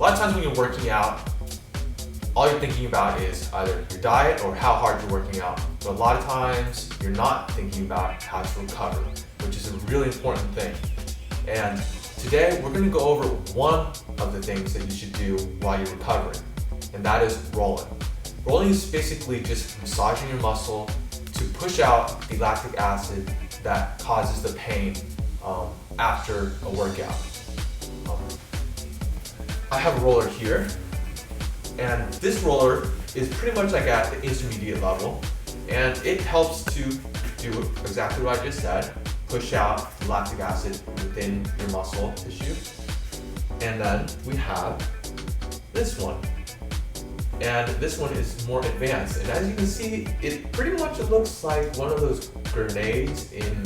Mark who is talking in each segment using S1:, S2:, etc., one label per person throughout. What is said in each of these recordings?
S1: lot of times when you're working out, all you're thinking about is either your diet or how hard you're working out. But a lot of times you're not thinking about how to recover, which is a really important thing. And today we're going to go over one of the things that you should do while you're recovering, and that is rolling. Rolling is basically just massaging your muscle to push out the lactic acid that causes the pain after a workout. I have a roller here, and this roller is pretty much like at the intermediate level, and it helps to do exactly what I just said, push out the lactic acid within your muscle tissue. And then we have this one. And this one is more advanced. And as you can see, it pretty much looks like one of those grenades in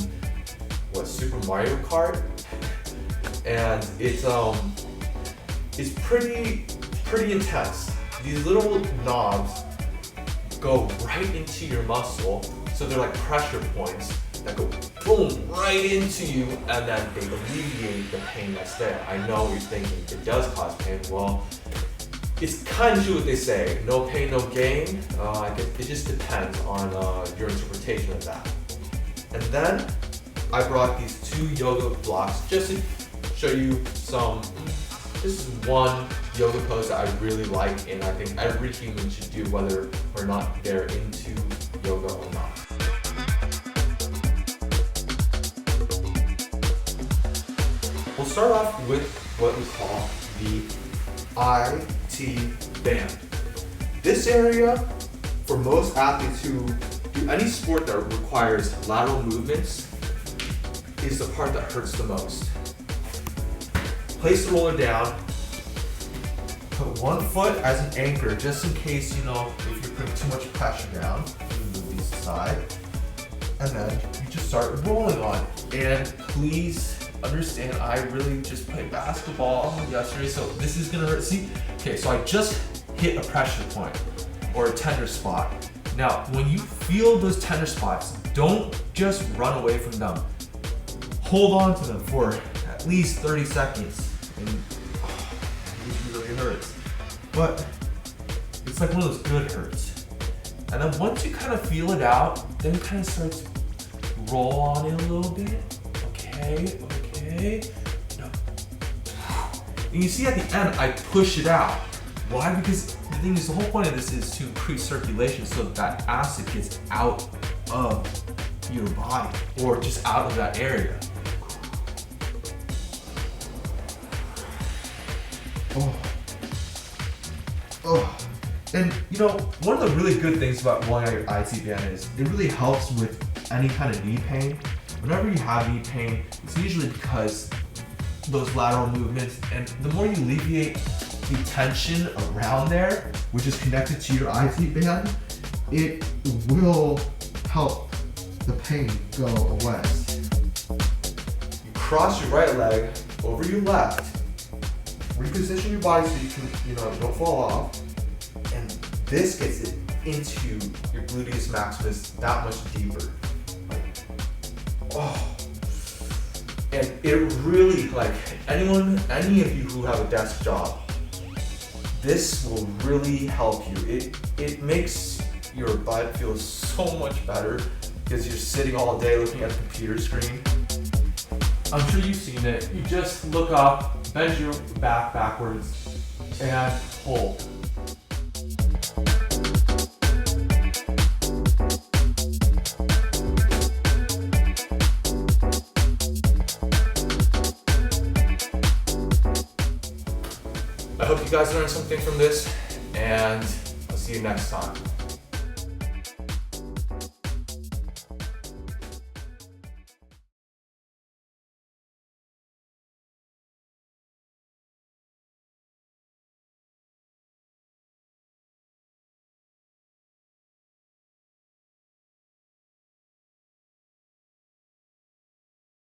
S1: Super Mario Kart. And it's pretty intense. These little knobs go right into your muscle, so they're like pressure points that go boom right into you, and then they alleviate the pain that's there. I know you're thinking it does cause pain. Well, it's kind of true what they say, no pain, no gain. I guess it just depends on your interpretation of that. And then I brought these 2 yoga blocks just to show you some. This is one yoga pose that I really like, and I think every human should do, whether or not they're into yoga or not. We'll start off with what we call the IT band. This area, for most athletes who do any sport that requires lateral movements, is the part that hurts the most. Place the roller down, put one foot as an anchor just in case, if you're putting too much pressure down, you move these aside, and then you just start rolling on it. And please understand, I really just played basketball yesterday, so this is gonna hurt. See, okay, so I just hit a pressure point or a tender spot. Now, when you feel those tender spots, don't just run away from them. Hold on to them for at least 30 seconds. And it really hurts. But it's like one of those good hurts. And then once you kind of feel it out, then you kind of start to roll on it a little bit. Okay. No. And you see at the end, I push it out. Why? Because the thing is, the whole point of this is to increase circulation so that acid gets out of your body or just out of that area. And one of the really good things about rolling out your IT band is it really helps with any kind of knee pain. Whenever you have knee pain, it's usually because those lateral movements, and the more you alleviate the tension around there, which is connected to your IT band, it will help the pain go away. You cross your right leg over your left, reposition your body so you can, don't fall off, and this gets it into your gluteus maximus that much deeper. And it really, any of you who have a desk job, this will really help you. It makes your butt feel so much better because you're sitting all day looking at the computer screen. I'm sure you've seen it. You just look up, bend your back backwards, and hold. I hope you guys learned something from this, and I'll see you next time.